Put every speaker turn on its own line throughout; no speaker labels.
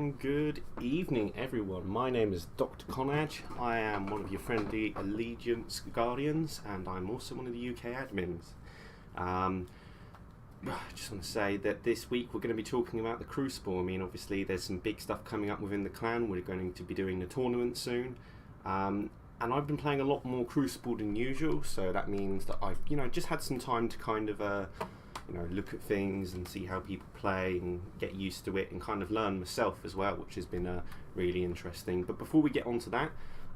and good evening, everyone. My name is Dr. Conaj. I am one of your friendly Allegiance Guardians, and I'm also one of the UK admins. I just want to say that this week we're going to be talking about the Crucible. I mean, obviously there's some big stuff coming up within the clan. We're going to be doing the tournament soon. And I've been playing a lot more Crucible than usual, so that means that I've, just had some time to kind of, look at things and see how people play and get used to it and kind of learn myself as well, which has been really interesting. But before we get on to that,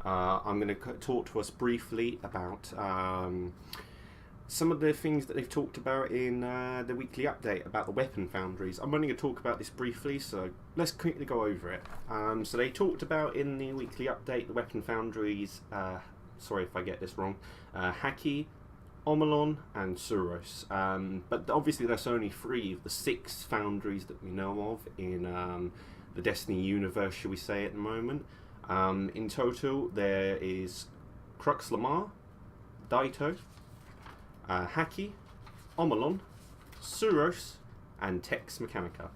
I'm going to talk to us briefly about some of the things that they've talked about in the weekly update about the weapon foundries. I'm only going to talk about this briefly, so let's quickly go over it. So they talked about in the weekly update the weapon foundries, sorry if I get this wrong, Haki, Omolon and Suros. But obviously there's only 3 of the 6 foundries that we know of in the Destiny universe, shall we say, at the moment. In total there is Crux Lamar, Daito, Haki, Omolon, Suros and Tex Mechanica.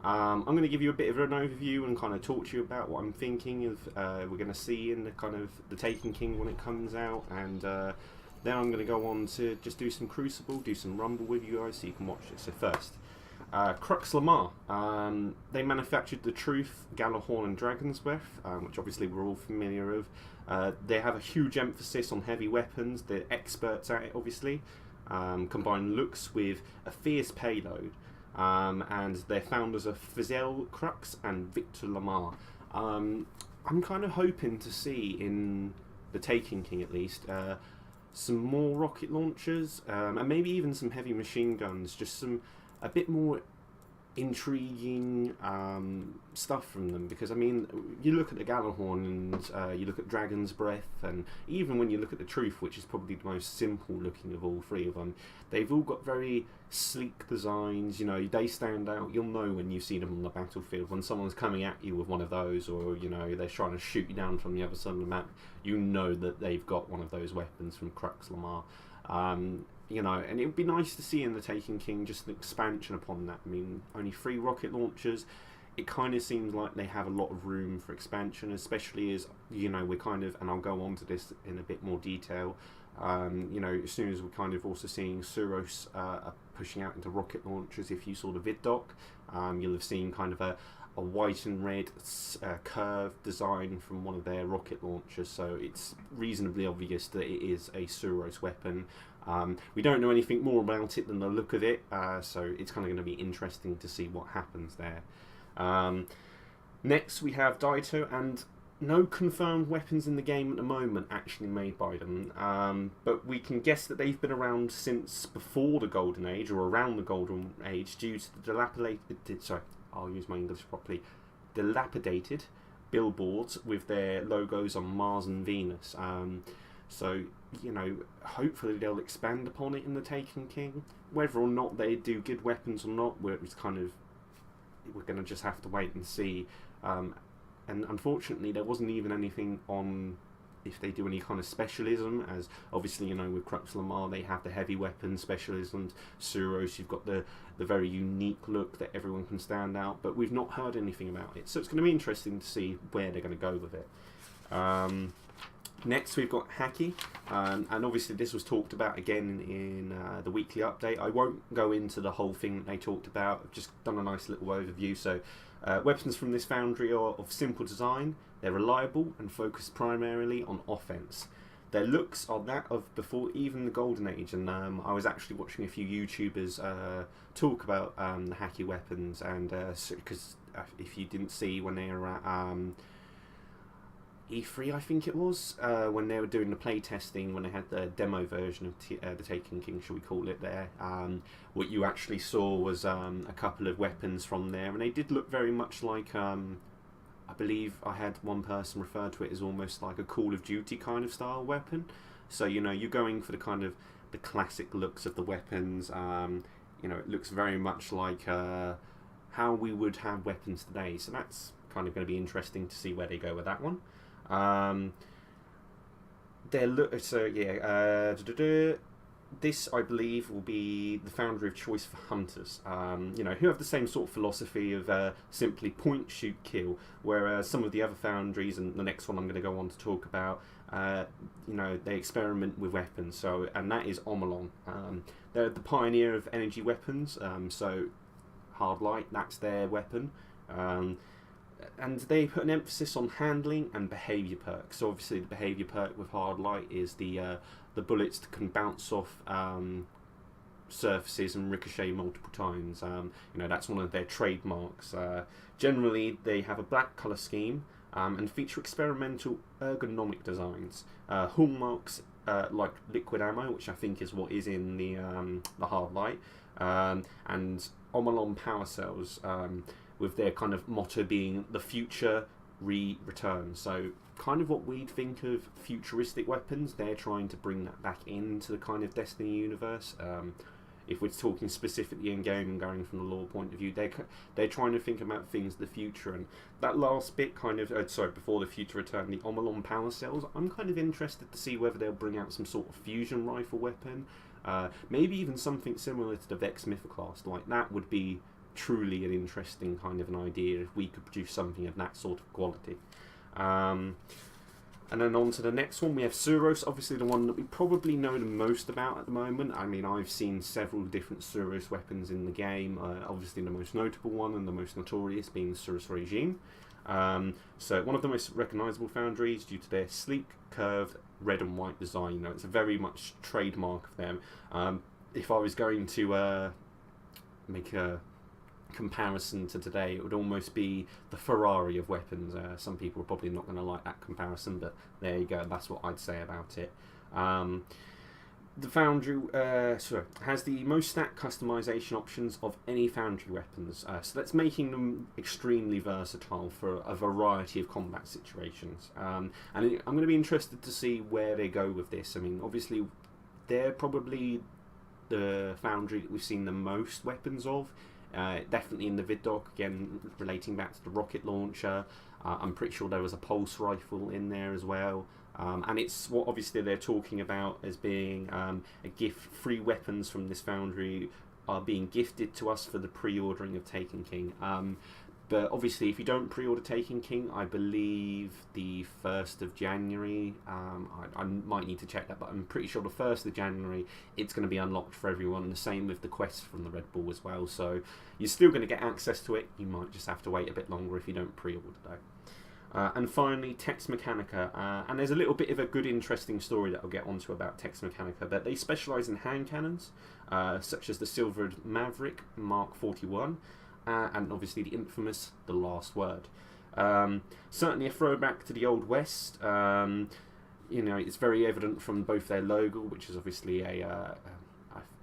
I'm going to give you a bit of an overview and kind of talk to you about what I'm thinking of we're going to see in the kind of the Taken King when it comes out, and then I'm going to go on to just do some Crucible, do some Rumble with you guys so you can watch it. So first, Crux Lamar. They manufactured the Truth, Galahorn and Dragon's Breath, which obviously we're all familiar with. They have a huge emphasis on heavy weapons. They're experts at it, obviously. Combine looks with a fierce payload. And their founders are Fizel Crux and Victor Lamar. I'm kind of hoping to see in the Taken King at least some more rocket launchers and maybe even some heavy machine guns, just a bit more intriguing stuff from them, because I mean you look at the Galahorn and you look at Dragon's Breath, and even when you look at the Truth, which is probably the most simple looking of all 3 of them, they've all got very sleek designs. They stand out. You'll know when you see them on the battlefield, when someone's coming at you with one of those, or they're trying to shoot you down from the other side of the map, that they've got one of those weapons from Crux Lamar. And it would be nice to see in the Taken King just an expansion upon that. I mean, only 3 rocket launchers. It kind of seems like they have a lot of room for expansion, especially as, we're kind of, and I'll go on to this in a bit more detail, as soon as we're kind of also seeing Suros pushing out into rocket launchers. If you saw the vid doc, you'll have seen kind of a white and red curved design from one of their rocket launchers, so it's reasonably obvious that it is a Suros weapon. We don't know anything more about it than the look of it, so it's kind of going to be interesting to see what happens there. Next we have Daito, and no confirmed weapons in the game at the moment actually made by them, but we can guess that they've been around since before the Golden Age, or around the Golden Age, due to the dilapidated billboards with their logos on Mars and Venus. So, hopefully they'll expand upon it in the Taken King. Whether or not they do good weapons or not, we're going to just have to wait and see. And unfortunately, there wasn't even anything on if they do any kind of specialism, as obviously, with Crux Lamar, they have the heavy weapon specialism. Suros, you've got the very unique look that everyone can stand out, but we've not heard anything about it. So it's going to be interesting to see where they're going to go with it. Next we've got Haki, and obviously this was talked about again in the weekly update. I won't go into the whole thing that they talked about. I've just done a nice little overview. So weapons from this foundry are of simple design, they're reliable and focus primarily on offense. Their looks are that of before even the Golden Age, and I was actually watching a few YouTubers talk about the Haki weapons, and because if you didn't see when they were at E3, I think it was, when they were doing the play testing, when they had the demo version of the Taken King, shall we call it, there, what you actually saw was a couple of weapons from there, and they did look very much like, I believe I had one person refer to it as almost like a Call of Duty kind of style weapon. So, you're going for the kind of the classic looks of the weapons. It looks very much like how we would have weapons today, so that's kind of going to be interesting to see where they go with that one. this, I believe, will be the foundry of choice for hunters, who have the same sort of philosophy of simply point, shoot, kill, whereas some of the other foundries, and the next one I'm going to go on to talk about, they experiment with weapons. And that is Omolon. They're the pioneer of energy weapons, so hard light, that's their weapon. And they put an emphasis on handling and behaviour perks. So obviously the behaviour perk with hard light is the bullets that can bounce off surfaces and ricochet multiple times. That's one of their trademarks. Generally, they have a black colour scheme and feature experimental ergonomic designs. Hallmarks like liquid ammo, which I think is what is in the hard light, and Omolon power cells, with their kind of motto being the future returns. So kind of what we'd think of futuristic weapons, they're trying to bring that back into the kind of Destiny universe. If we're talking specifically in game and going from the lore point of view, they're trying to think about things of the future. And that last bit kind of, before the future return, the Omolon power cells, I'm kind of interested to see whether they'll bring out some sort of fusion rifle weapon, maybe even something similar to the Vex Mythoclast. Like, that would be truly an interesting kind of an idea if we could produce something of that sort of quality. And then on to the next one, we have Suros, obviously the one that we probably know the most about at the moment. I mean, I've seen several different Suros weapons in the game, obviously the most notable one and the most notorious being the Suros Regime. So one of the most recognisable foundries due to their sleek, curved, red and white design. It's a very much trademark of them. If I was going to make a comparison to today, it would almost be the Ferrari of weapons. Some people are probably not going to like that comparison, but there you go, that's what I'd say about it. The Foundry has the most stat customization options of any Foundry weapons, so that's making them extremely versatile for a variety of combat situations. And I'm going to be interested to see where they go with this. I mean, obviously they're probably the Foundry that we've seen the most weapons of. Definitely in the vid doc, again relating back to the rocket launcher. I'm pretty sure there was a pulse rifle in there as well, and it's what obviously they're talking about as being a gift. Free weapons from this foundry are being gifted to us for the pre-ordering of Taken King. But obviously, if you don't pre-order Taken King, I believe the 1st of January, I might need to check that, but I'm pretty sure the 1st of January, it's going to be unlocked for everyone. The same with the quest from the Red Bull as well. So you're still going to get access to it. You might just have to wait a bit longer if you don't pre-order though. And finally, Tex Mechanica. And there's a little bit of a good, interesting story that I'll get onto about Tex Mechanica. But they specialise in hand cannons, such as the Silvered Maverick Mark 41. And obviously the infamous The Last Word. Certainly a throwback to the Old West. It's very evident from both their logo, which is obviously a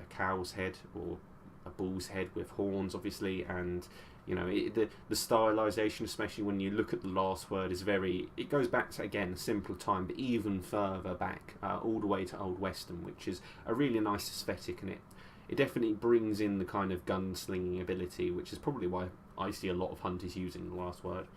cow's head or a bull's head with horns, obviously, and the stylization, especially when you look at The Last Word, is it goes back to, again, a simpler time, but even further back, all the way to Old Western, which is a really nice aesthetic, and it definitely brings in the kind of gunslinging ability, which is probably why I see a lot of hunters using The Last Word.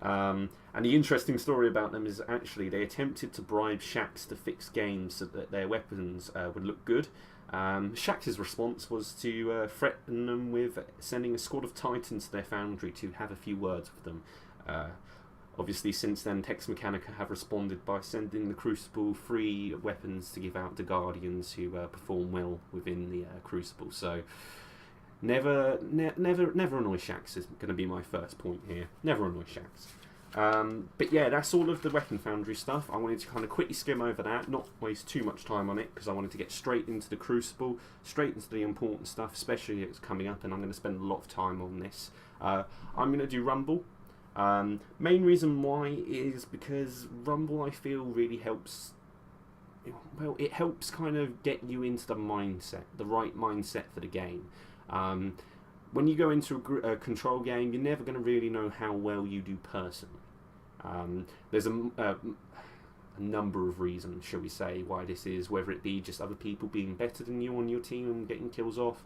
And the interesting story about them is actually they attempted to bribe xAx to fix games so that their weapons would look good. xAx's response was to threaten them with sending a squad of Titans to their foundry to have a few words with them. Obviously, since then, Tex Mechanica have responded by sending the Crucible free weapons to give out to Guardians who perform well within the Crucible. So, never annoy xAx is going to be my first point here. Never annoy xAx. But yeah, that's all of the Weapon Foundry stuff. I wanted to kind of quickly skim over that, not waste too much time on it, because I wanted to get straight into the Crucible, straight into the important stuff, especially it's coming up, and I'm going to spend a lot of time on this. I'm going to do Rumble. Main reason why is because Rumble, I feel, really helps. Well, it helps kind of get you into the mindset, the right mindset for the game. When you go into a control game, you're never going to really know how well you do personally. There's a number of reasons, shall we say, why this is, whether it be just other people being better than you on your team and getting kills off,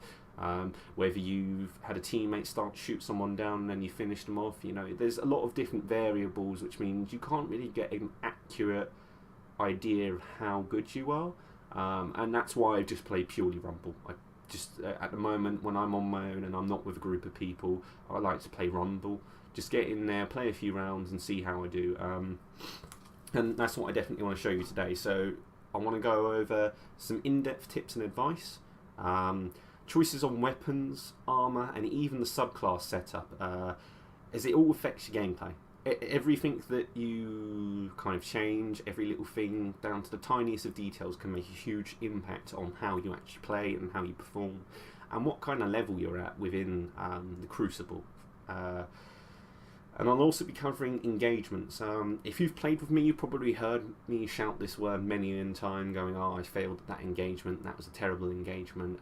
whether you've had a teammate start to shoot someone down and then you finish them off. There's a lot of different variables, which means you can't really get an accurate idea of how good you are. and that's why I just play purely Rumble. I just at the moment when I'm on my own and I'm not with a group of people, I like to play Rumble. Just get in there, play a few rounds, and see how I do. And that's what I definitely want to show you today. So I want to go over some in-depth tips and advice, choices on weapons, armor, and even the subclass setup, as it all affects your gameplay. Everything that you kind of change, every little thing down to the tiniest of details can make a huge impact on how you actually play and how you perform and what kind of level you're at within the Crucible. And I'll also be covering engagements. If you've played with me, you've probably heard me shout this word many a time, going, "Oh, I failed at that engagement, that was a terrible engagement,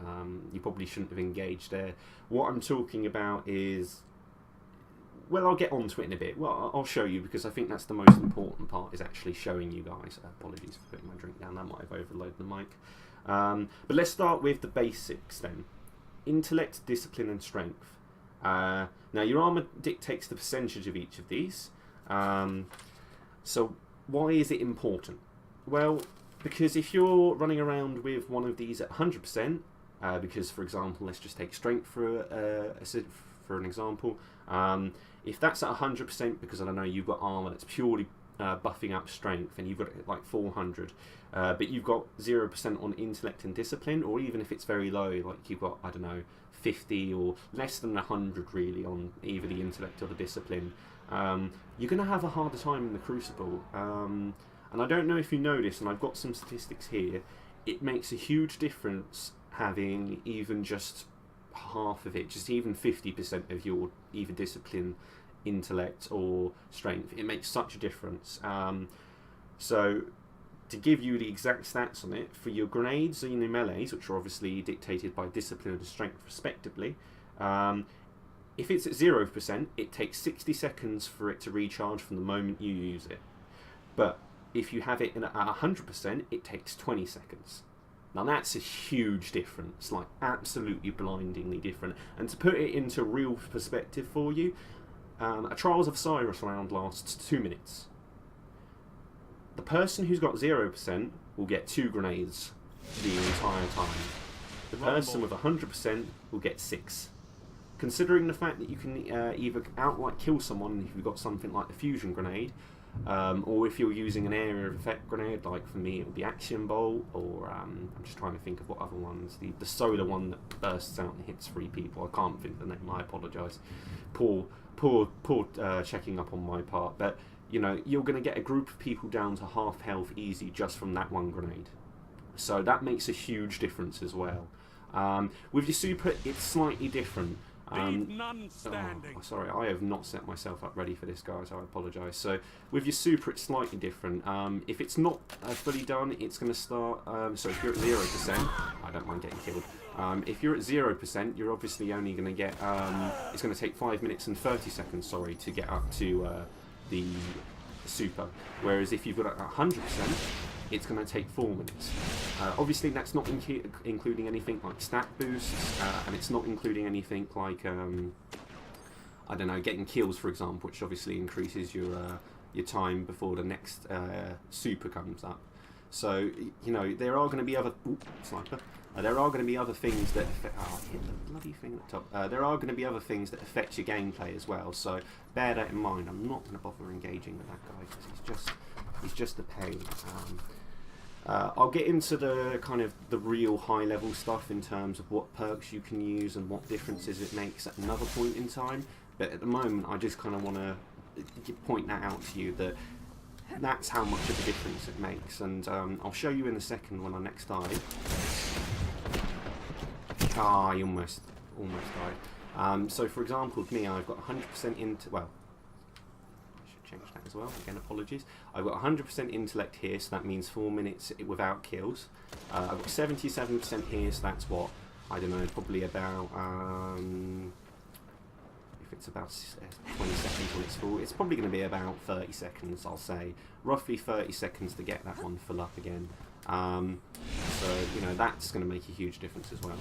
you probably shouldn't have engaged there." What I'm talking about is, well, I'll get onto it in a bit. Well, I'll show you, because I think that's the most important part, is actually showing you guys. Apologies for putting my drink down, that might have overloaded the mic. But let's start with the basics then. Intellect, discipline and strength. Now your armor dictates the percentage of each of these. So why is it important? Well, because if you're running around with one of these at 100%, because for example, let's just take strength for an example. If that's at 100%, because I don't know, you've got armor that's purely buffing up strength, and you've got it at like 400, but you've got 0% on intellect and discipline, or even if it's very low, like you've got, I don't know, 50 or less than 100 really on either the intellect or the discipline, you're going to have a harder time in the Crucible. And I don't know if you know this, and I've got some statistics here, it makes a huge difference having even just half of it, just even 50% of your either discipline, intellect or strength. It makes such a difference. So to give you the exact stats on it, for your grenades and your melees, which are obviously dictated by discipline and strength respectively, if it's at 0%, it takes 60 seconds for it to recharge from the moment you use it. But if you have it at 100%, it takes 20 seconds. Now that's a huge difference, like absolutely blindingly different. And to put it into real perspective for you, a Trials of Cyrus round lasts 2 minutes. The person who's got 0% will get 2 grenades the entire time. The person with 100% will get 6. Considering the fact that you can either outright kill someone if you've got something like the fusion grenade, or if you're using an area of effect grenade, like for me it would be Axiom Bolt, or I'm just trying to think of what other ones, the solar one that bursts out and hits 3 people. I can't think of the name, I apologise. Poor checking up on my part, but you know, you're going to get a group of people down to half health easy just from that one grenade. So that makes a huge difference as well. With your super, it's slightly different. Sorry, I have not set myself up ready for this, guys. I apologise. So with your super, it's slightly different. If it's not fully done, it's going to start. So if you're at 0%, I don't mind getting killed. If you're at 0%, you're obviously only going to get. It's going to take 5 minutes and 30 seconds. Sorry, to get up to the super. Whereas if you've got it at 100%, it's going to take 4 minutes. Obviously, that's not including anything like stat boosts, and it's not including anything like, I don't know, getting kills, for example, which obviously increases your time before the next super comes up. So, you know, there are going to be other... Ooh, sniper. There are going to be other things that affect... Oh, I hit the bloody thing at the top. There are going to be other things that affect your gameplay as well, so bear that in mind. I'm not going to bother engaging with that guy, because he's just a pain. I'll get into the kind of the real high level stuff in terms of what perks you can use and what differences it makes at another point in time, but at the moment I just kind of want to point that out to you, that that's how much of a difference it makes. And I'll show you in a second when I next die. Ah, I almost died. So for example with me, I've got 100% into, well, change that as well. Again, apologies. I've got 100% intellect here, so that means 4 minutes without kills. I've got 77% here, so that's what, I don't know, probably about, if it's about 20 seconds when it's full, it's probably going to be about 30 seconds, I'll say. Roughly 30 seconds to get that one full up again. So, you know, that's going to make a huge difference as well.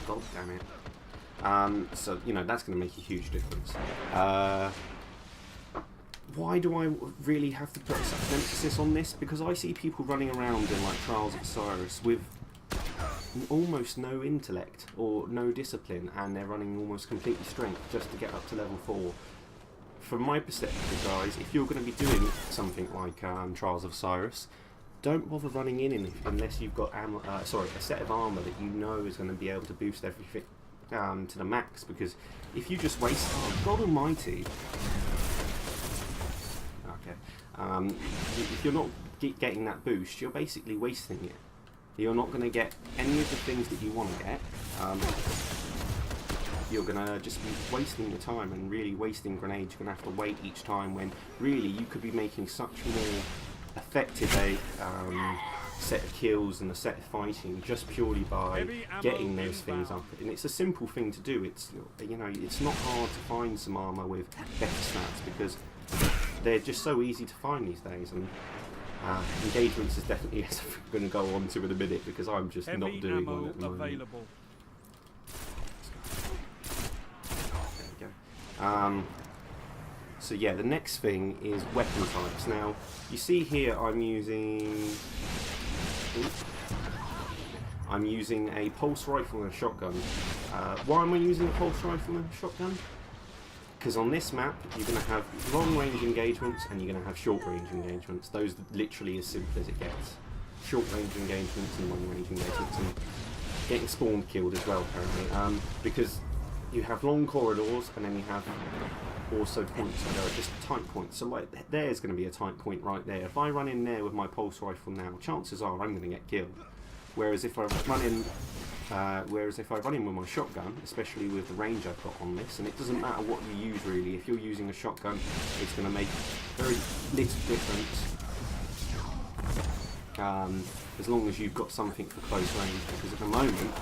God damn it. So, you know, that's going to make a huge difference. why do I really have to put such an emphasis on this? Because I see people running around in like Trials of Osiris with almost no intellect or no discipline, and they're running almost completely strength just to get up to level 4. From my perspective, guys, if you're going to be doing something like Trials of Osiris, don't bother running in unless you've got a set of armour that you know is going to be able to boost everything to the max. Because if you just waste, oh God Almighty, okay, if you're not getting that boost, you're basically wasting it. You're not going to get any of the things that you want to get. You're going to just be wasting your time and really wasting grenades. You're going to have to wait each time when really you could be making such more effective set of kills and a set of fighting just purely by getting those things up. And it's a simple thing to do. It's, you know, it's not hard to find some armour with better stats because they're just so easy to find these days. And engagements is definitely something I'm going to go on to in a minute because I'm just not doing one at the moment. So yeah, the next thing is weapon types. Now, you see here I'm using a pulse rifle and a shotgun. Why am I using a pulse rifle and a shotgun? Because on this map, you're going to have long-range engagements and you're going to have short-range engagements. Those are literally as simple as it gets. Short-range engagements and long-range engagements, and getting spawned killed as well, apparently. Because you have long corridors and then you have also points where there are just tight points. So like, there's going to be a tight point right there. If I run in there with my pulse rifle now, chances are I'm going to get killed. Whereas if I run in with my shotgun, especially with the range I've got on this, and it doesn't matter what you use really, if you're using a shotgun, it's going to make very little difference as long as you've got something for close range, because at the moment,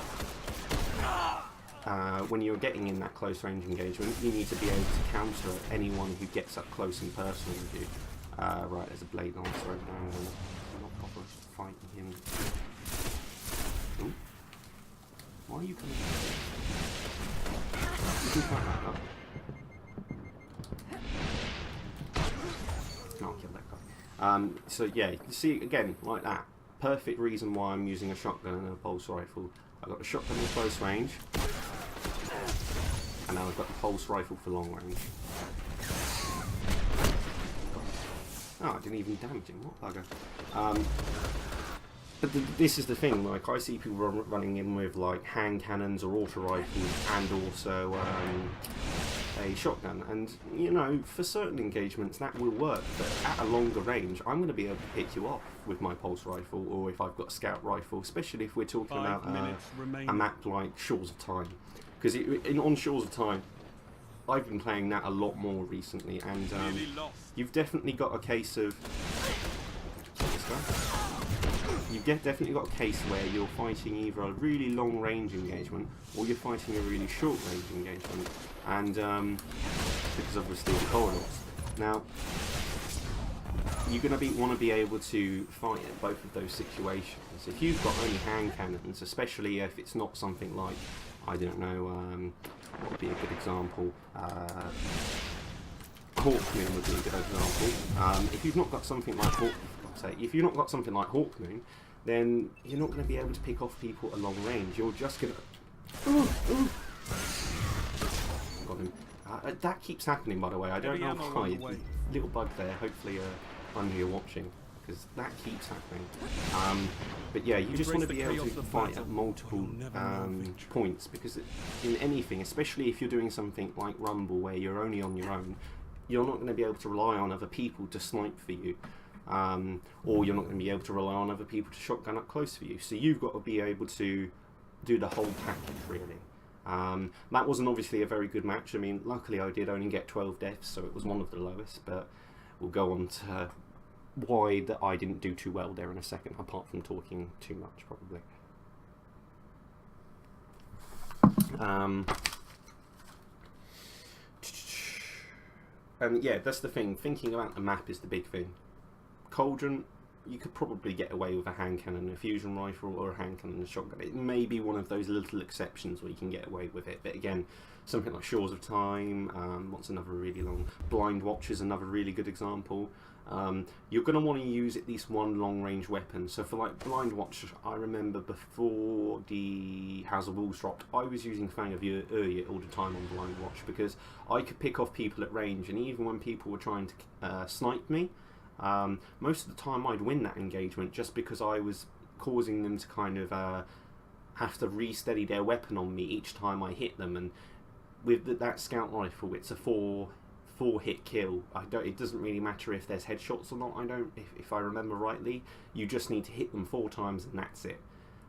when you're getting in that close range engagement, you need to be able to counter anyone who gets up close and personal with you. Right, there's a blade lancer over there. I'm not proper fighting him. Ooh. Why are you coming out? You can fight like that. No, I'll kill that guy. So yeah, you see again like that. Perfect reason why I'm using a shotgun and a pulse rifle. I've got the shotgun in close range, and now I've got the pulse rifle for long range. Oh, I didn't even damage him. What bugger? But this is the thing. Like, I see people running in with like hand cannons or auto rifles, and also a shotgun. And you know, for certain engagements that will work. But at a longer range, I'm going to be able to pick you off with my pulse rifle, or if I've got a scout rifle. Especially if we're talking about a map like Shores of Time. Because on Shores of Time, I've been playing that a lot more recently, and you've definitely got a case of... You've definitely got a case where you're fighting either a really long range engagement, or you're fighting a really short range engagement, and because obviously the corridors. Now, you're going to want to be able to fight in both of those situations. If you've got only hand cannons, especially if it's not something like, I don't know, what would be a good example? Hawkmoon would be a good example. If you've not got something like Hawkmoon, then you're not going to be able to pick off people at long range. You're just going to... Got him. That keeps happening, by the way. I don't know why. Little bug there. Hopefully, I know you're watching, because that keeps happening. But yeah, you just want to be able to fight at multiple points, because in anything, especially if you're doing something like Rumble, where you're only on your own, you're not going to be able to rely on other people to snipe for you. Or you're not going to be able to rely on other people to shotgun up close for you. So you've got to be able to do the whole package, really. That wasn't obviously a very good match. I mean, luckily I did only get 12 deaths, so it was one of the lowest, but we'll go on to why that I didn't do too well there in a second, apart from talking too much, probably. And yeah, that's the thing. Thinking about the map is the big thing. Cauldron, you could probably get away with a hand cannon, a fusion rifle, or a hand cannon and a shotgun. It may be one of those little exceptions where you can get away with it, but again, something like Shores of Time, what's another really long? Blind Watch is another really good example. You're going to want to use at least one long-range weapon. So for like Blind Watch, I remember before the House of Wolves dropped, I was using Fang of Ur all the time on Blind Watch because I could pick off people at range, and even when people were trying to snipe me, most of the time I'd win that engagement just because I was causing them to kind of have to re-steady their weapon on me each time I hit them. And with that scout rifle, it's a four hit kill. It doesn't really matter if there's headshots or not. If I remember rightly, you just need to hit them 4 times and that's it.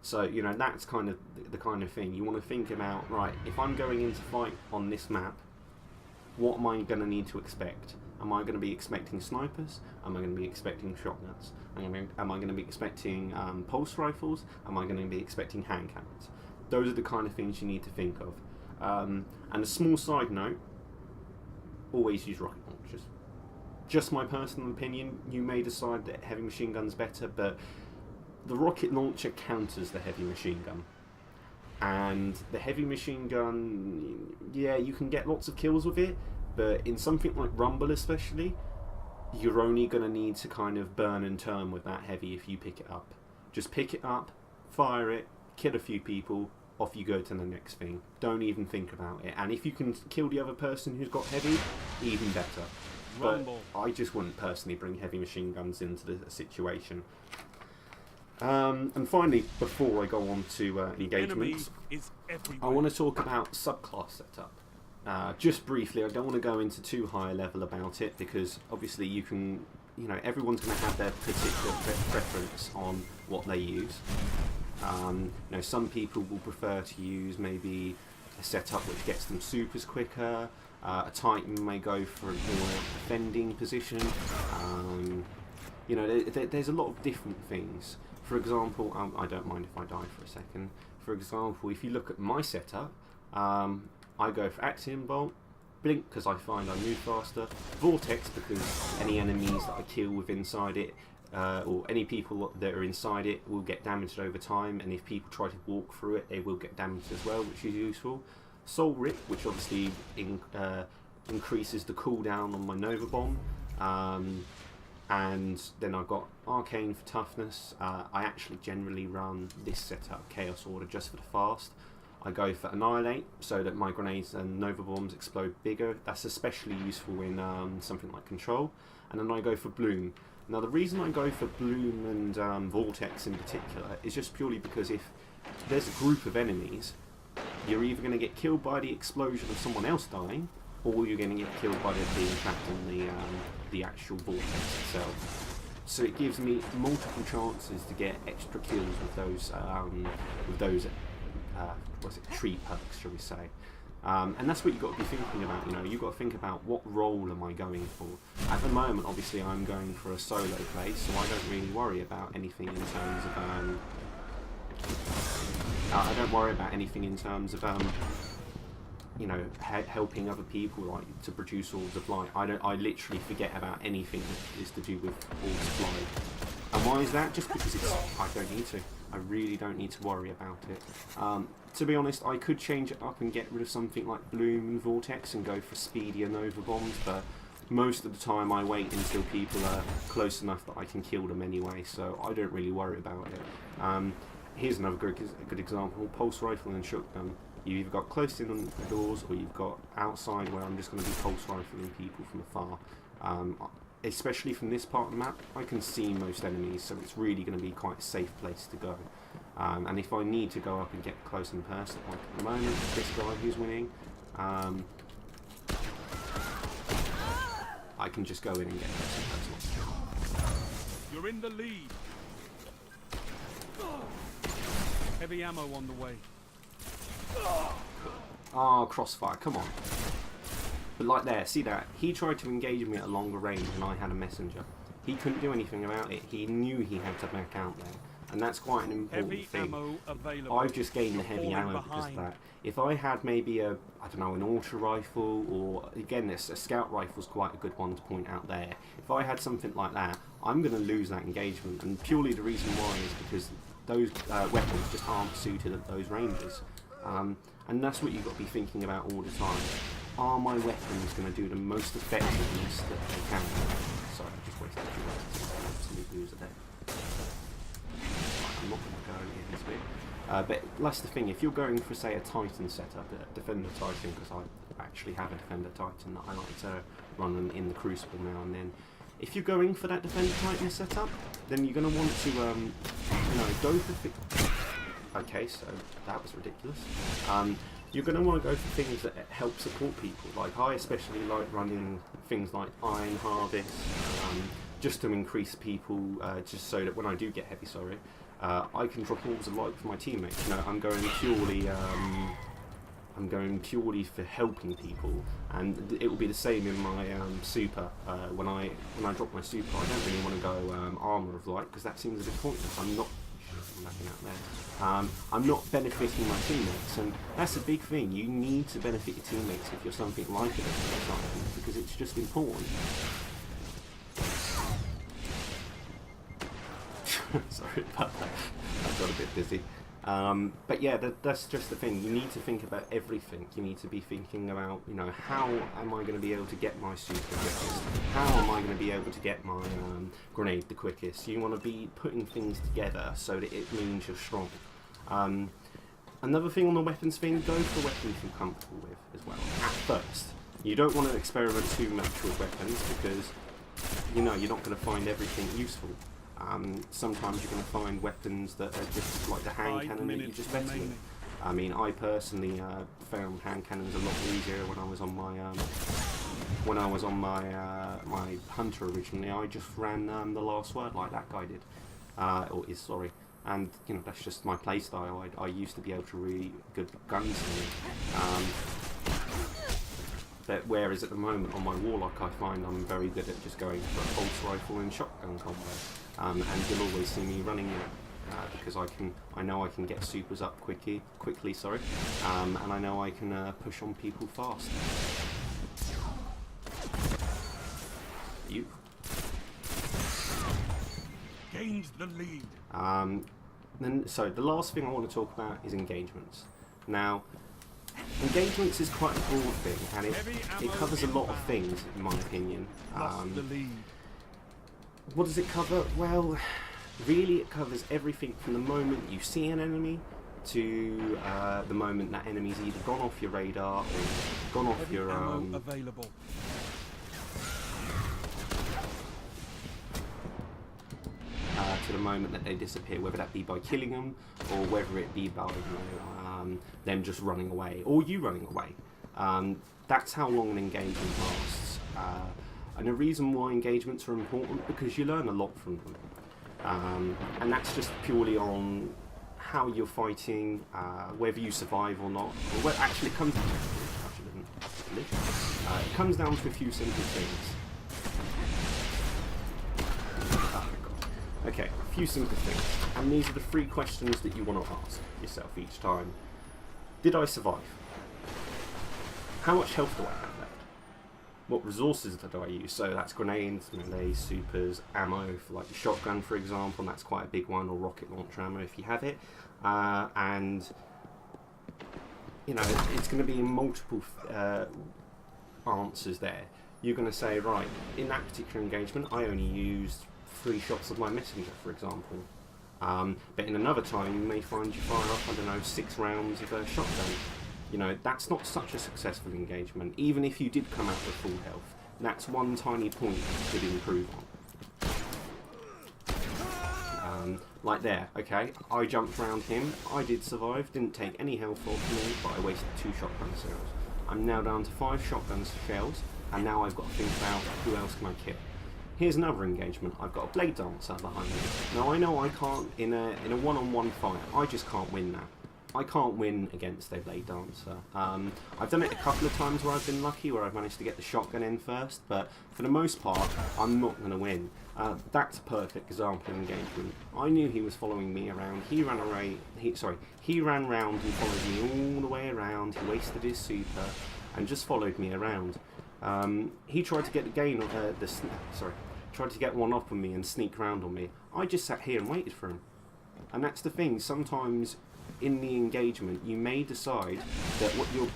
So you know, that's kind of the kind of thing you want to think about. Right, if I'm going into fight on this map, what am I going to need to expect? Am I going to be expecting snipers? Am I going to be expecting shotguns? Am I going to be expecting pulse rifles? Am I going to be expecting hand cannons? Those are the kind of things you need to think of. And a small side note, always use rocket launchers. Just my personal opinion, you may decide that heavy machine gun's better, but the rocket launcher counters the heavy machine gun. And the heavy machine gun, yeah, you can get lots of kills with it, but in something like Rumble especially, you're only going to need to kind of burn and turn with that heavy if you pick it up. Just pick it up, fire it, kill a few people, off you go to the next thing. Don't even think about it. And if you can kill the other person who's got heavy, even better. Rumble. But I just wouldn't personally bring heavy machine guns into the situation. And finally, before I go on to engagements, I want to talk about subclass setup. Just briefly, I don't want to go into too high a level about it because obviously everyone's going to have their particular preference on what they use. Some people will prefer to use maybe a setup which gets them supers quicker. A Titan may go for a more defending position. There's a lot of different things. For example, I don't mind if I die for a second. For example, if you look at my setup, I go for Axiom Bolt, Blink because I find I move faster, Vortex because any enemies that I kill with inside it, or any people that are inside it will get damaged over time, and if people try to walk through it, they will get damaged as well, which is useful. Soul Rip, which obviously increases the cooldown on my Nova Bomb. And then I've got Arcane for toughness. I actually generally run this setup, Chaos Order, just for the fast. I go for Annihilate so that my grenades and Nova Bombs explode bigger. That's especially useful in something like Control. And then I go for Bloom. Now the reason I go for Bloom and Vortex in particular is just purely because if there's a group of enemies, you're either going to get killed by the explosion of someone else dying, or you're going to get killed by them being trapped in the actual vortex itself. So it gives me multiple chances to get extra kills with those tree perks, shall we say. And that's what you've got to be thinking about. You've got to think about what role am I going for. At the moment, obviously, I'm going for a solo play, so I don't really worry about anything in terms of helping other people, like to produce Orbs of Light. I literally forget about anything that is to do with Orbs of Light. And why is that? Just because I don't need to. I really don't need to worry about it. To be honest, I could change it up and get rid of something like Bloom and Vortex and go for speedier Nova Bombs, but most of the time I wait until people are close enough that I can kill them anyway, so I don't really worry about it. Here's another good example, Pulse Rifle and Shotgun. You've either got close in on the doors or you've got outside where I'm just going to be pulse rifling people from afar. Especially from this part of the map, I can see most enemies, so it's really going to be quite a safe place to go. And if I need to go up and get close in person, like at the moment, this guy who's winning, I can just go in and get close in person.
You're in the lead. Heavy ammo on the way.
Oh, crossfire, come on. But like there, see that? He tried to engage me at a longer range and I had a messenger. He couldn't do anything about it. He knew he had to back out there. and that's quite an important
Heavy
thing.
ammo available.
I've just gained the heavy
Falling
ammo because of
behind.
that. If I had maybe a, I don't know, an auto rifle, or again, a scout rifle is quite a good one to point out there. If I had something like that, I'm going to lose that engagement, and purely the reason why is because those weapons just aren't suited at those ranges. And that's what you've got to be thinking about all the time. Are my weapons going to do the most effectiveness that they can? Sorry, I just wasted 2 words. Absolute loser there. Right, I'm not going to go in this bit. But that's the thing, if you're going for, say, a Titan setup, a Defender Titan, because I actually have a Defender Titan that I like to run in the Crucible now and then. If you're going for that Defender Titan setup, then you're going to want to, go for... Okay, so that was ridiculous. You're going to want to go for things that help support people. Like, I especially like running things like Iron Harvest, just to increase people, just so that when I do get heavy, I can drop orbs of light for my teammates. You know, I'm going purely for helping people, and it will be the same in my super. When I drop my super, I don't really want to go armor of light because that seems a bit pointless. I'm not out there. I'm not benefiting my teammates, and that's a big thing. You need to benefit your teammates if you're something like it, because it's just important. Sorry about that. I got a bit busy. But yeah, that's just the thing. You need to think about everything. You need to be thinking about, how am I going to be able to get my super quickest? How am I going to be able to get my grenade the quickest? You want to be putting things together so that it means you're strong. Another thing on the weapons thing, go for weapons you're comfortable with as well. At first, you don't want to experiment too much with weapons because, you're not going to find everything useful. Sometimes you're going to find weapons that are just like the hand cannon that you just better with. I mean, I personally found hand cannons a lot easier when I was on my hunter originally. I just ran the last word like that guy did, sorry. And that's just my playstyle. I used to be able to really good guns. But whereas at the moment on my Warlock, I find I'm very good at just going for a pulse rifle and shotgun combo. And you'll always see me running it because I know I can get supers up quickly, and I know I can push on people fast. You
Gains the lead.
So the last thing I want to talk about is engagements. Now, engagements is quite a broad thing, and it covers a lot of things, in my opinion.
Lost the lead.
What does it cover? Well, really it covers everything from the moment you see an enemy to the moment that enemy's either gone off your radar or gone off your
available.
To the moment that they disappear, whether that be by killing them or whether it be by them just running away or you running away. That's how long an engagement lasts. And the reason why engagements are important, because you learn a lot from them. And that's just purely on how you're fighting, whether you survive or not. Or actually, it comes down to a few simple things. Okay, a few simple things. And these are the 3 questions that you want to ask yourself each time. Did I survive? How much health do I have left? What resources did I use? So that's grenades, melee, supers, ammo for like the shotgun, for example, and that's quite a big one, or rocket launcher ammo if you have it. And it's going to be multiple answers there. You're going to say, right, in that particular engagement, I only used 3 shots of my messenger, for example. But in another time, you may find you fire off, 6 rounds of a shotgun. That's not such a successful engagement. Even if you did come out with full health, that's one tiny point you could improve on. Like there, okay, I jumped around him, I did survive, didn't take any health off me, but I wasted 2 shotgun shells. I'm now down to 5 shotgun shells, and now I've got to think about who else can I kill. Here's another engagement. I've got a blade dancer behind me. Now I know I can't, in a one-on-one fight, I just can't win that. I can't win against a Blade Dancer. I've done it a couple of times where I've been lucky, where I've managed to get the shotgun in first, but for the most part, I'm not going to win. That's a perfect example of engagement. I knew he was following me around. He ran away. He ran round and followed me all the way around. He wasted his super and just followed me around. He tried to get tried to get one up on me and sneak around on me. I just sat here and waited for him. And that's the thing. Sometimes in the engagement, you may decide that what you're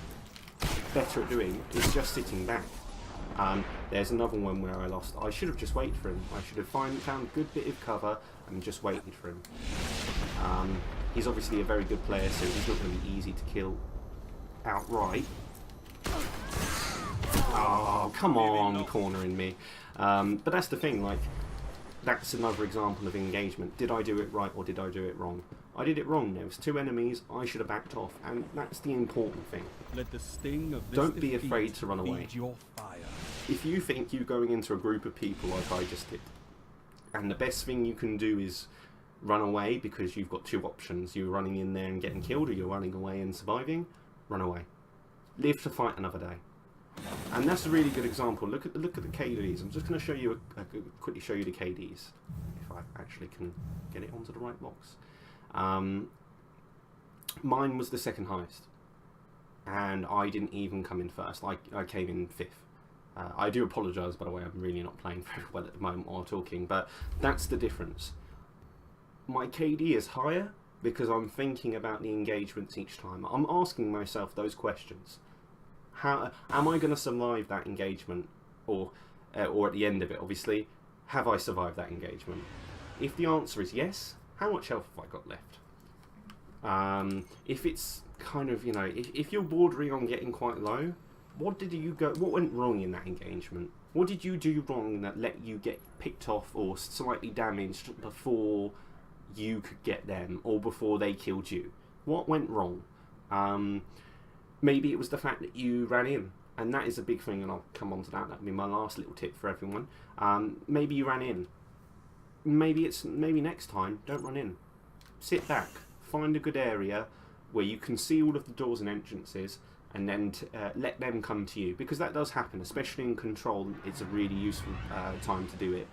better at doing is just sitting back. There's another one where I lost. I should have just waited for him. I should have found a good bit of cover and just waited for him. He's obviously a very good player, so he's not going to be easy to kill outright. Oh, come on, cornering me. But that's the thing, like, that's another example of engagement. Did I do it right or did I do it wrong? I did it wrong. There was 2 enemies. I should have backed off, and that's the important thing.
Let the sting of this
Don't be afraid to run away.
Your fire.
If you think you're going into a group of people like I just did, and the best thing you can do is run away because you've got 2 options. You're running in there and getting killed, or you're running away and surviving. Run away. Live to fight another day. And that's a really good example. Look at the KDs. I'm just going to show you quickly show you the KDs, if I actually can get it onto the right box. Mine was the second highest, and I didn't even come in first. I came in 5th. I do apologise, by the way. I'm really not playing very well at the moment while talking, but that's the difference. My KD is higher because I'm thinking about the engagements each time. I'm asking myself those questions. How am I going to survive that engagement, or at the end of it, obviously, have I survived that engagement? If the answer is yes, how much health have I got left? If it's kind of, if you're bordering on getting quite low, what went wrong in that engagement? What did you do wrong that let you get picked off or slightly damaged before you could get them, or before they killed you? What went wrong? Maybe it was the fact that you ran in, and that is a big thing, and I'll come on to that. That'll be my last little tip for everyone. Maybe you ran in. Maybe next time, don't run in. Sit back, find a good area where you can see all of the doors and entrances, and then let them come to you, because that does happen, especially in control. It's a really useful time to do it.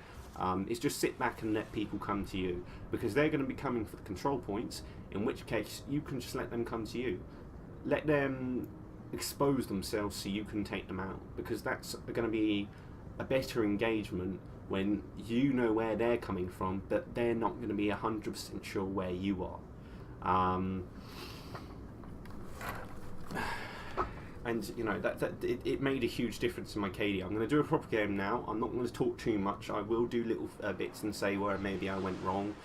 It's just sit back and let people come to you, because they're going to be coming for the control points, in which case you can just let them come to you. Let them expose themselves so you can take them out, because that's going to be a better engagement when you know where they're coming from, but they're not going to be 100% sure where you are. And it made a huge difference in my KD. I'm going to do a proper game now. I'm not going to talk too much. I will do little bits and say where maybe I went wrong.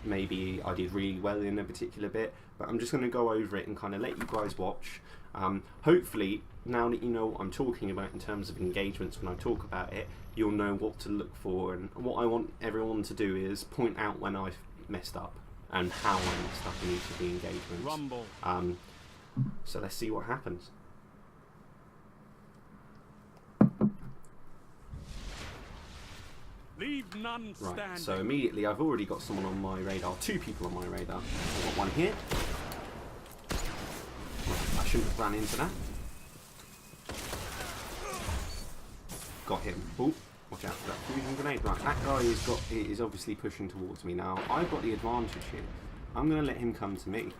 Maybe I did really well in a particular bit, but I'm just going to go over it and kind of let you guys watch. Hopefully, now that you know what I'm talking about in terms of engagements when I talk about it, you'll know what to look for, and what I want everyone to do is point out when I've messed up and how I messed up in each of the engagements.
Rumble.
So let's see what happens.
Leave none standing.
Right, so immediately I've already got someone on my radar, 2 people on my radar. I've got one here. Right, I shouldn't have run into that. Got him. Oh, watch out for that fusion grenade. Right, that guy is obviously pushing towards me now. I've got the advantage here. I'm going to let him come to me.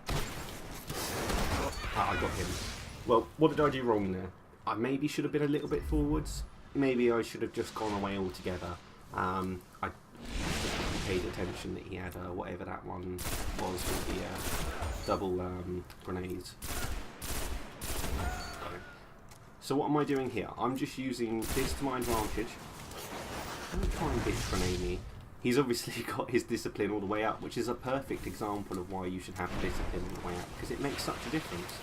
I got him. Well, what did I do wrong there? I maybe should have been a little bit forwards. Maybe I should have just gone away altogether. I paid attention that he had whatever that one was with the double grenades. So what am I doing here? I'm just using this to my advantage. Don't try and bitch grenade me. He's obviously got his discipline all the way up, which is a perfect example of why you should have discipline all the way up, because it makes such a difference.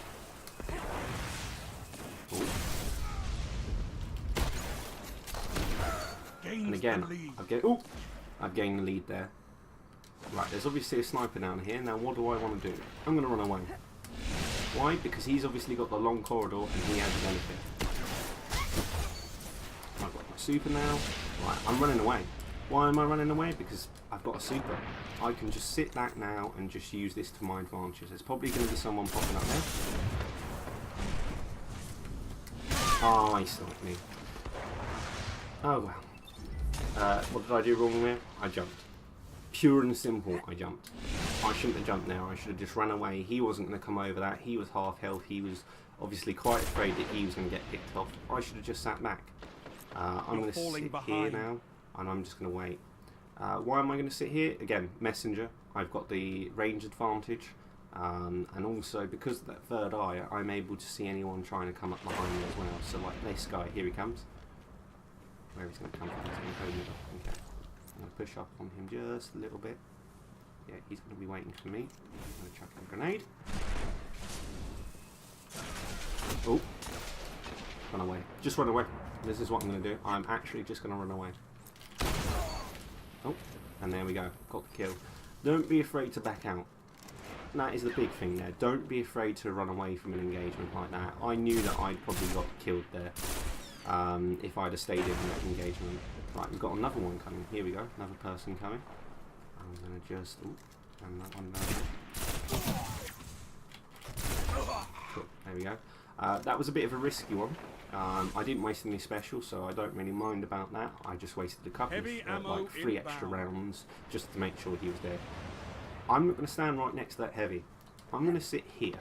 Ooh. And again, I've gained the lead there. Right, there's obviously a sniper down here. Now what do I want to do? I'm going to run away. Why? Because he's obviously got the long corridor and he has the benefit. I've got my super now. Right, I'm running away. Why am I running away? Because I've got a super. I can just sit back now and just use this to my advantage. There's probably going to be someone popping up there. Oh, he sniped me. Oh well. What did I do wrong there? I jumped. Pure and simple, I jumped. I shouldn't have jumped there. I should have just run away. He wasn't going to come over that. He was half health. He was obviously quite afraid that he was going to get picked off. I should have just sat back. I'm going to sit here now, and I'm just going to wait. Why am I going to sit here? Again, messenger. I've got the range advantage, and also because of that third eye, I'm able to see anyone trying to come up behind me as well. So like this guy, here he comes. Where he's going to come from? He's going to hold me up. Okay. I'm going to push up on him just a little bit. Yeah, he's going to be waiting for me. I'm going to chuck a grenade. Oh. Run away. Just run away. This is what I'm going to do. I'm actually just going to run away. Oh. And there we go. Got the kill. Don't be afraid to back out. That is the big thing there. Don't be afraid to run away from an engagement like that. I knew that I'd probably got killed there. If I'd have stayed in that engagement. Right, we've got another one coming. Here we go, another person coming. I'm going to just... Ooh, and that one there. Cool, there we go. That was a bit of a risky one. I didn't waste any special, so I don't really mind about that. I just wasted a couple of, like 3 extra rounds just to make sure he was dead. I'm not going to stand right next to that heavy. I'm going to sit here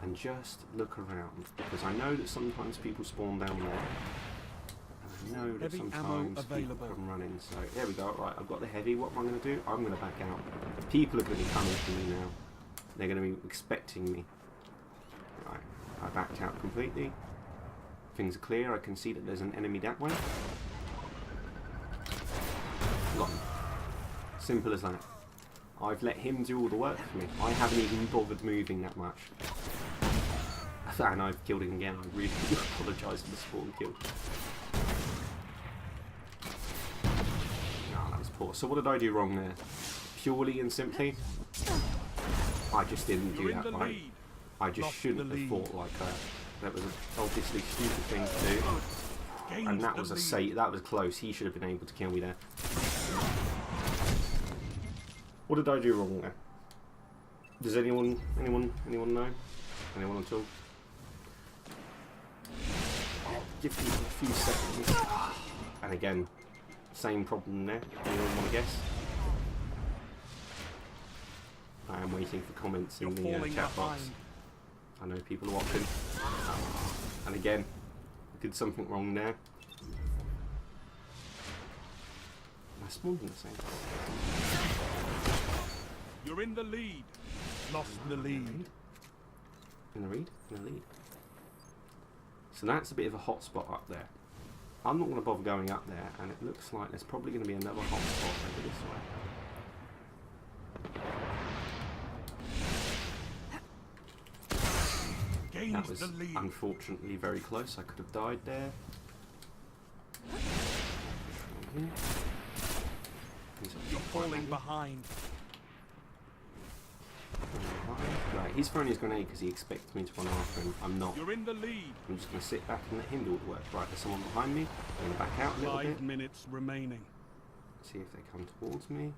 and just look around, because I know that sometimes people spawn down there. And I know that sometimes people come running. So there we go. Right, I've got the heavy. What am I going to do? I'm going to back out. People are going to be coming for me now. They're going to be expecting me. Right, I backed out completely. Things are clear. I can see that there's an enemy that way. Got him. Simple as that. I've let him do all the work for me. I haven't even bothered moving that much. And I've killed him again. I really do apologise for the spawn kill. No, that was poor. So what did I do wrong there? Purely and simply, I just didn't do that right. I just shouldn't have fought like that. That was an obviously stupid thing to do. And that was that was close. He should have been able to kill me there. What did I do wrong there? Does anyone know? Anyone at all? Give people a few seconds. And again, same problem there. Anyone want to guess? I am waiting for comments in the chat box. I know people are watching. And again, did something wrong there. I spawned in the same place.
You're in the lead. Lost the lead.
In the lead? In the lead. So that's a bit of a hot spot up there. I'm not going to bother going up there, and it looks like there's probably going to be another hot spot over this way. That was unfortunately very close. I could have died there.
You're falling behind.
Right, he's throwing his grenade because he expects me to run after him. I'm not.
You're in the lead.
I'm just going to sit back and let him do all the work. Right, there's someone behind me. I'm going to back out a little bit.
5 minutes remaining.
See if they come towards me.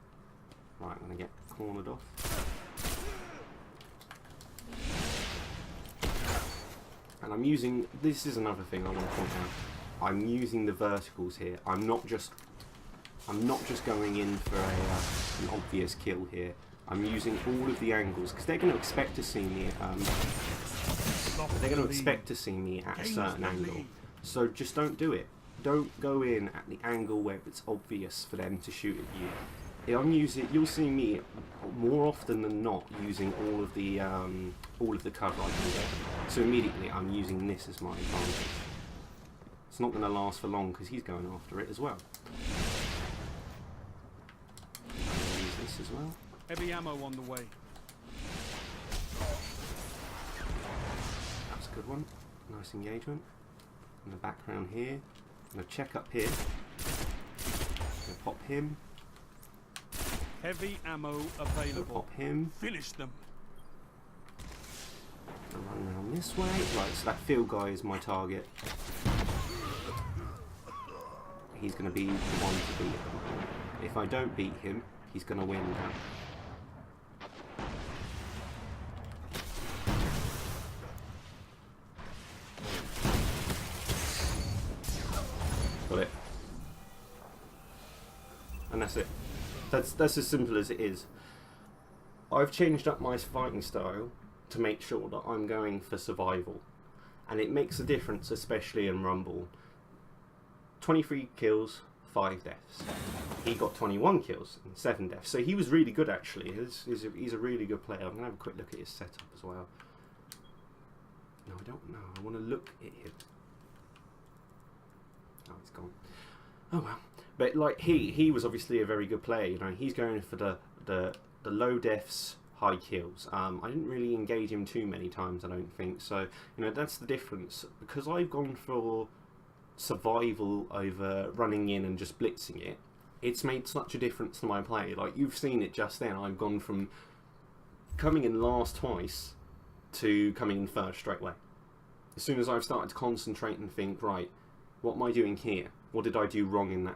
Right, I'm going to get cornered off. And I'm using... This is another thing I want to point out. I'm using the verticals here. I'm not just going in for an obvious kill here. I'm using all of the angles because they're going to expect to see me. They're going to expect to see me at a certain angle. So just don't do it. Don't go in at the angle where it's obvious for them to shoot at you. You'll see me more often than not using all of the cover I can get. So immediately I'm using this as my advantage. It's not going to last for long because he's going after it as well. I'll use this as well.
Heavy ammo on the way.
That's a good one. Nice engagement. In the background here. I'm going to check up here. I'm going to pop him.
Heavy ammo available.
Pop him.
Finish them.
I'll run around this way. Right, so that field guy is my target. he's going to be the one to beat him. If I don't beat him, he's going to win now. Got it. And that's it. That's as simple as it is. I've changed up my fighting style to make sure that I'm going for survival. And it makes a difference, especially in Rumble. 23 kills, 5 deaths. He got 21 kills and 7 deaths. So he was really good, actually. He's a really good player. I'm going to have a quick look at his setup as well. No, I don't know. I want to look at him. Oh, it's gone. Oh, well. But, like, he was obviously a very good player. You know, he's going for the low deaths, high kills. I didn't really engage him too many times, I don't think. So, you know, that's the difference. Because I've gone for survival over running in and just blitzing it, it's made such a difference to my play. Like, you've seen it just then. I've gone from coming in last twice to coming in first straight away. As soon as I've started to concentrate and think, right, what am I doing here? What did I do wrong in that